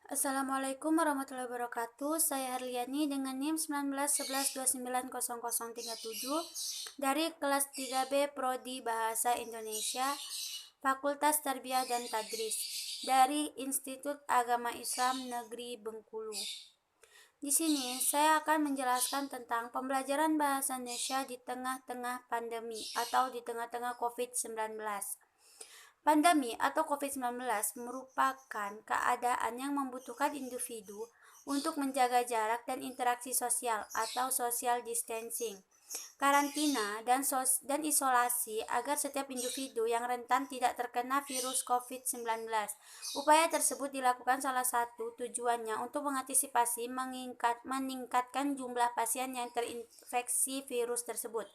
Assalamualaikum warahmatullahi wabarakatuh. Saya Harliani dengan NIM 1911290037 dari kelas 3B Prodi Bahasa Indonesia, Fakultas Tarbiyah dan Tadris dari Institut Agama Islam Negeri Bengkulu. Di sini saya akan menjelaskan tentang pembelajaran bahasa Indonesia di tengah-tengah pandemi atau di tengah-tengah COVID-19. Pandemi atau COVID-19 merupakan keadaan yang membutuhkan individu untuk menjaga jarak dan interaksi sosial atau social distancing, karantina, dan isolasi agar setiap individu yang rentan tidak terkena virus COVID-19. Upaya tersebut dilakukan salah satu tujuannya untuk mengantisipasi meningkatkan jumlah pasien yang terinfeksi virus tersebut.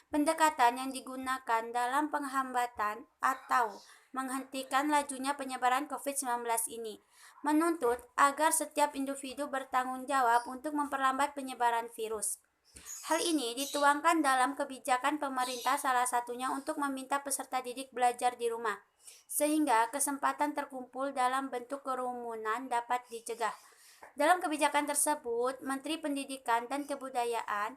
Pendekatan yang digunakan dalam penghambatan atau menghentikan lajunya penyebaran COVID-19 ini menuntut agar setiap individu bertanggung jawab untuk memperlambat penyebaran virus. Hal ini dituangkan dalam kebijakan pemerintah, salah satunya untuk meminta peserta didik belajar di rumah, sehingga kesempatan terkumpul dalam bentuk kerumunan dapat dicegah. Dalam kebijakan tersebut, Menteri Pendidikan dan Kebudayaan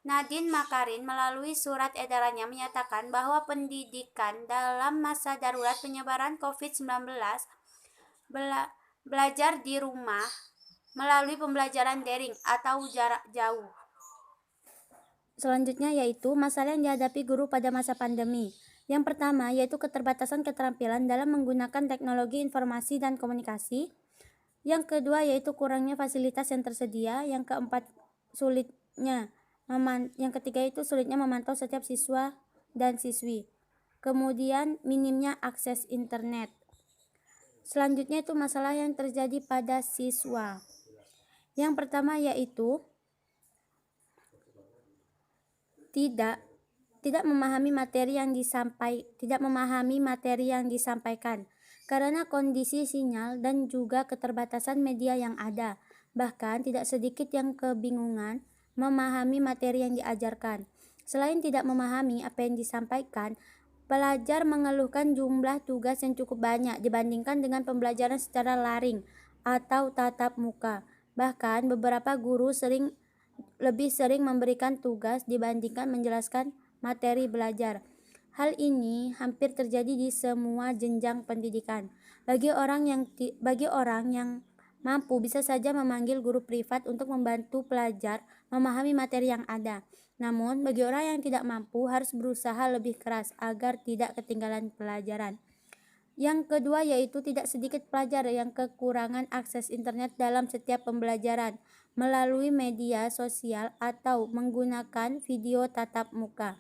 Nadine Makarin melalui surat edarannya menyatakan bahwa pendidikan dalam masa darurat penyebaran COVID-19 belajar di rumah melalui pembelajaran daring atau jarak jauh. Selanjutnya yaitu masalah yang dihadapi guru pada masa pandemi. Yang pertama yaitu keterbatasan keterampilan dalam menggunakan teknologi informasi dan komunikasi. Yang kedua yaitu kurangnya fasilitas yang tersedia. Yang keempat yang ketiga itu sulitnya memantau setiap siswa dan siswi. Kemudian minimnya akses internet. Selanjutnya itu masalah yang terjadi pada siswa. Yang pertama yaitu tidak memahami materi yang disampaikan karena kondisi sinyal dan juga keterbatasan media yang ada. Bahkan tidak sedikit yang kebingungan memahami materi yang diajarkan. Selain tidak memahami apa yang disampaikan, pelajar mengeluhkan jumlah tugas yang cukup banyak dibandingkan dengan pembelajaran secara daring atau tatap muka. Bahkan beberapa guru lebih sering memberikan tugas dibandingkan menjelaskan materi belajar. Hal ini hampir terjadi di semua jenjang pendidikan. Bagi orang yang mampu bisa saja memanggil guru privat untuk membantu pelajar memahami materi yang ada. Namun, bagi orang yang tidak mampu harus berusaha lebih keras agar tidak ketinggalan pelajaran. Yang kedua yaitu tidak sedikit pelajar yang kekurangan akses internet dalam setiap pembelajaran melalui media sosial atau menggunakan video tatap muka.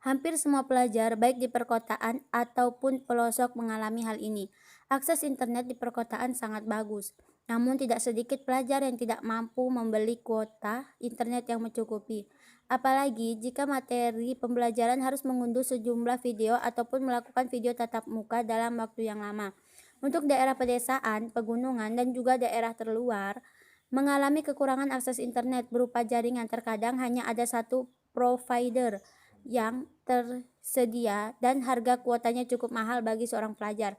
Hampir semua pelajar, baik di perkotaan ataupun pelosok, mengalami hal ini. Akses internet di perkotaan sangat bagus, namun tidak sedikit pelajar yang tidak mampu membeli kuota internet yang mencukupi. Apalagi jika materi pembelajaran harus mengunduh sejumlah video ataupun melakukan video tatap muka dalam waktu yang lama. Untuk daerah pedesaan, pegunungan, dan juga daerah terluar, mengalami kekurangan akses internet berupa jaringan. Terkadang hanya ada satu provider yang tersedia dan harga kuotanya cukup mahal bagi seorang pelajar.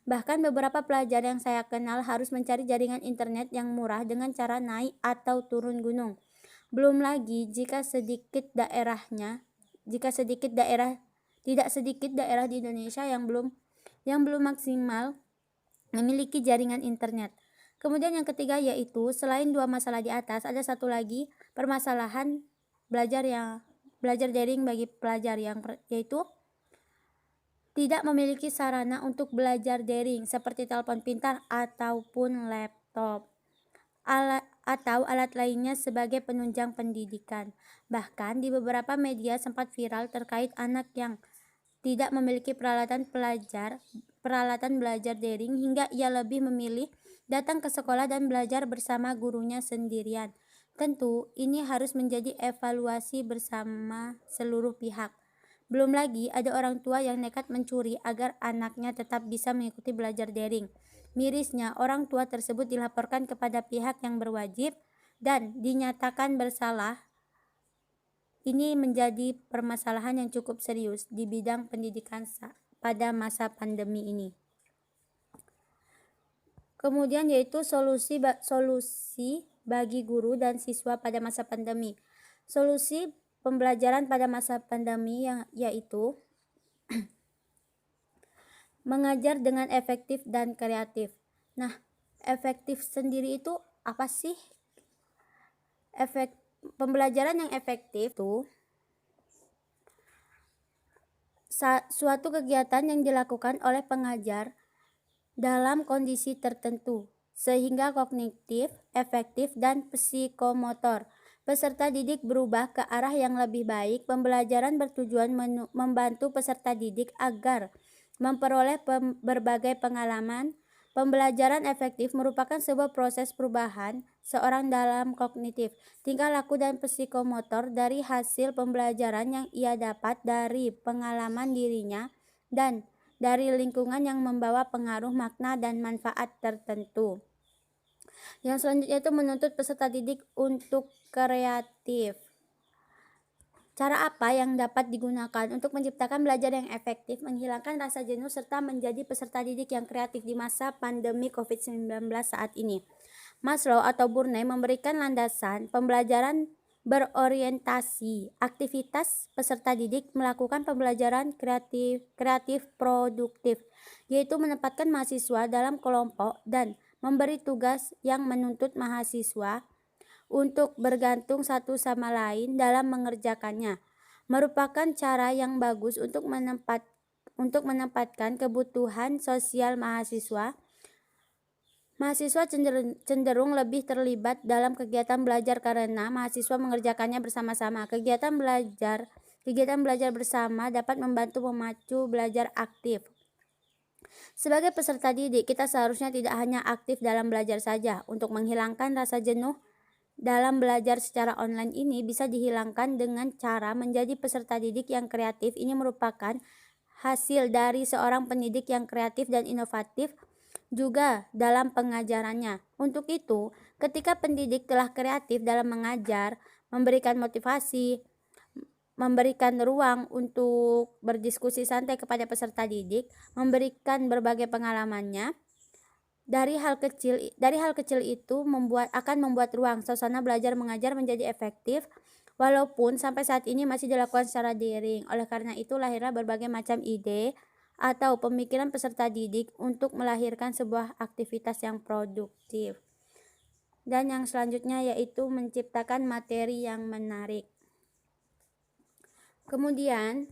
Bahkan beberapa pelajar yang saya kenal harus mencari jaringan internet yang murah dengan cara naik atau turun gunung. Belum lagi tidak sedikit daerah di Indonesia yang belum maksimal memiliki jaringan internet. Kemudian yang ketiga yaitu selain dua masalah di atas, ada satu lagi permasalahan belajar daring bagi pelajar yaitu tidak memiliki sarana untuk belajar daring seperti telepon pintar ataupun laptop atau alat lainnya sebagai penunjang pendidikan. Bahkan di beberapa media sempat viral terkait anak yang tidak memiliki peralatan belajar daring hingga ia lebih memilih datang ke sekolah dan belajar bersama gurunya sendirian. Tentu ini harus menjadi evaluasi bersama seluruh pihak. Belum lagi ada orang tua yang nekat mencuri agar anaknya tetap bisa mengikuti belajar daring. Mirisnya, orang tua tersebut dilaporkan kepada pihak yang berwajib dan dinyatakan bersalah. Ini menjadi permasalahan yang cukup serius di bidang pendidikan pada masa pandemi ini. Kemudian yaitu solusi bagi guru dan siswa pada masa pandemi. Solusi pembelajaran pada masa pandemi yaitu mengajar dengan efektif dan kreatif. Nah, efektif sendiri itu apa sih? Pembelajaran yang efektif itu suatu kegiatan yang dilakukan oleh pengajar dalam kondisi tertentu, sehingga kognitif, efektif, dan psikomotor peserta didik berubah ke arah yang lebih baik. Pembelajaran bertujuan membantu peserta didik agar memperoleh berbagai pengalaman. Pembelajaran efektif merupakan sebuah proses perubahan seorang dalam kognitif, tingkah laku, dan psikomotor dari hasil pembelajaran yang ia dapat dari pengalaman dirinya dan dari lingkungan yang membawa pengaruh makna dan manfaat tertentu. Yang selanjutnya itu menuntut peserta didik untuk kreatif. Cara apa yang dapat digunakan untuk menciptakan belajar yang efektif, menghilangkan rasa jenuh, serta menjadi peserta didik yang kreatif di masa pandemi COVID-19 saat ini? Maslow atau Burney memberikan landasan pembelajaran berorientasi. Aktivitas peserta didik melakukan pembelajaran kreatif produktif, yaitu menempatkan mahasiswa dalam kelompok dan memberi tugas yang menuntut mahasiswa untuk bergantung satu sama lain dalam mengerjakannya, merupakan cara yang bagus untuk menempatkan kebutuhan sosial mahasiswa. Mahasiswa cenderung lebih terlibat dalam kegiatan belajar karena mahasiswa mengerjakannya bersama-sama. Kegiatan belajar bersama dapat membantu memacu belajar aktif. Sebagai peserta didik, kita seharusnya tidak hanya aktif dalam belajar saja. Untuk menghilangkan rasa jenuh dalam belajar secara online ini bisa dihilangkan dengan cara menjadi peserta didik yang kreatif. Ini merupakan hasil dari seorang pendidik yang kreatif dan inovatif juga dalam pengajarannya. Untuk itu, ketika pendidik telah kreatif dalam mengajar, memberikan motivasi, memberikan ruang untuk berdiskusi santai kepada peserta didik, memberikan berbagai pengalamannya, dari hal kecil itu akan membuat ruang suasana belajar mengajar menjadi efektif, walaupun sampai saat ini masih dilakukan secara daring. Oleh karena itu lahirlah berbagai macam ide atau pemikiran peserta didik untuk melahirkan sebuah aktivitas yang produktif. Dan yang selanjutnya yaitu menciptakan materi yang menarik. Kemudian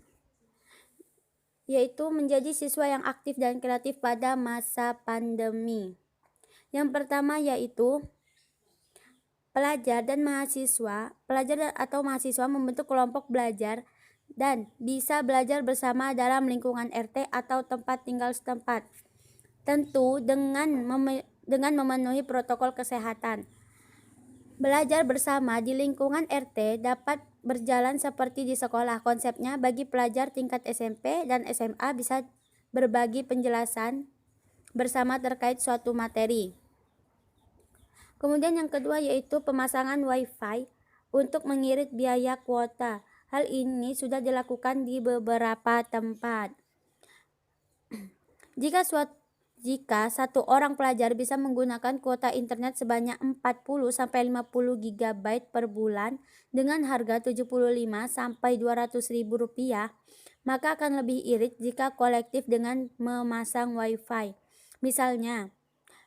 yaitu menjadi siswa yang aktif dan kreatif pada masa pandemi. Yang pertama yaitu pelajar atau mahasiswa membentuk kelompok belajar dan bisa belajar bersama dalam lingkungan RT atau tempat tinggal setempat. Tentu dengan memenuhi protokol kesehatan. Belajar bersama di lingkungan RT dapat berjalan seperti di sekolah. Konsepnya bagi pelajar tingkat SMP dan SMA bisa berbagi penjelasan bersama terkait suatu materi. Kemudian yang kedua yaitu pemasangan WiFi untuk mengirit biaya kuota. Hal ini sudah dilakukan di beberapa tempat. Jika satu orang pelajar bisa menggunakan kuota internet sebanyak 40-50 GB per bulan dengan harga Rp75-200.000, maka akan lebih irit jika kolektif dengan memasang WiFi. Misalnya,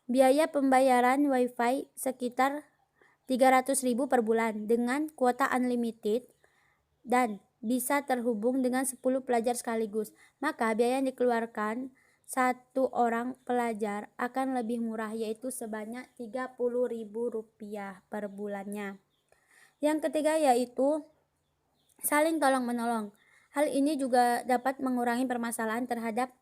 biaya pembayaran WiFi sekitar Rp300.000 per bulan dengan kuota unlimited dan bisa terhubung dengan 10 pelajar sekaligus. Maka biaya yang dikeluarkan satu orang pelajar akan lebih murah, yaitu sebanyak Rp30.000 per bulannya. Yang ketiga yaitu saling tolong-menolong. Hal ini juga dapat mengurangi permasalahan terhadap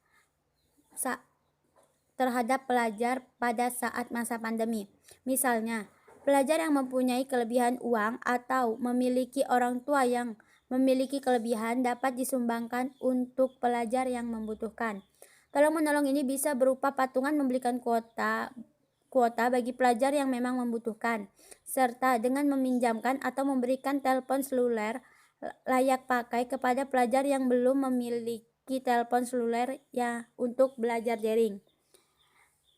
pelajar pada saat masa pandemi. Misalnya, pelajar yang mempunyai kelebihan uang atau memiliki orang tua yang memiliki kelebihan dapat disumbangkan untuk pelajar yang membutuhkan. Tolong-menolong ini bisa berupa patungan membelikan kuota bagi pelajar yang memang membutuhkan, serta dengan meminjamkan atau memberikan telepon seluler layak pakai kepada pelajar yang belum memiliki telepon seluler untuk belajar daring.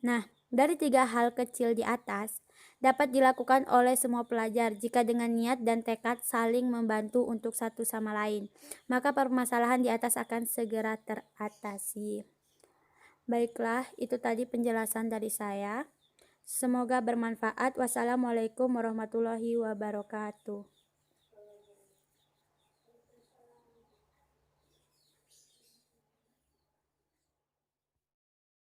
Nah, Dari 3 hal kecil di atas dapat dilakukan oleh semua pelajar jika dengan niat dan tekad saling membantu untuk satu sama lain, maka permasalahan di atas akan segera teratasi. Baiklah, itu tadi penjelasan dari saya. Semoga bermanfaat. Wassalamualaikum warahmatullahi wabarakatuh.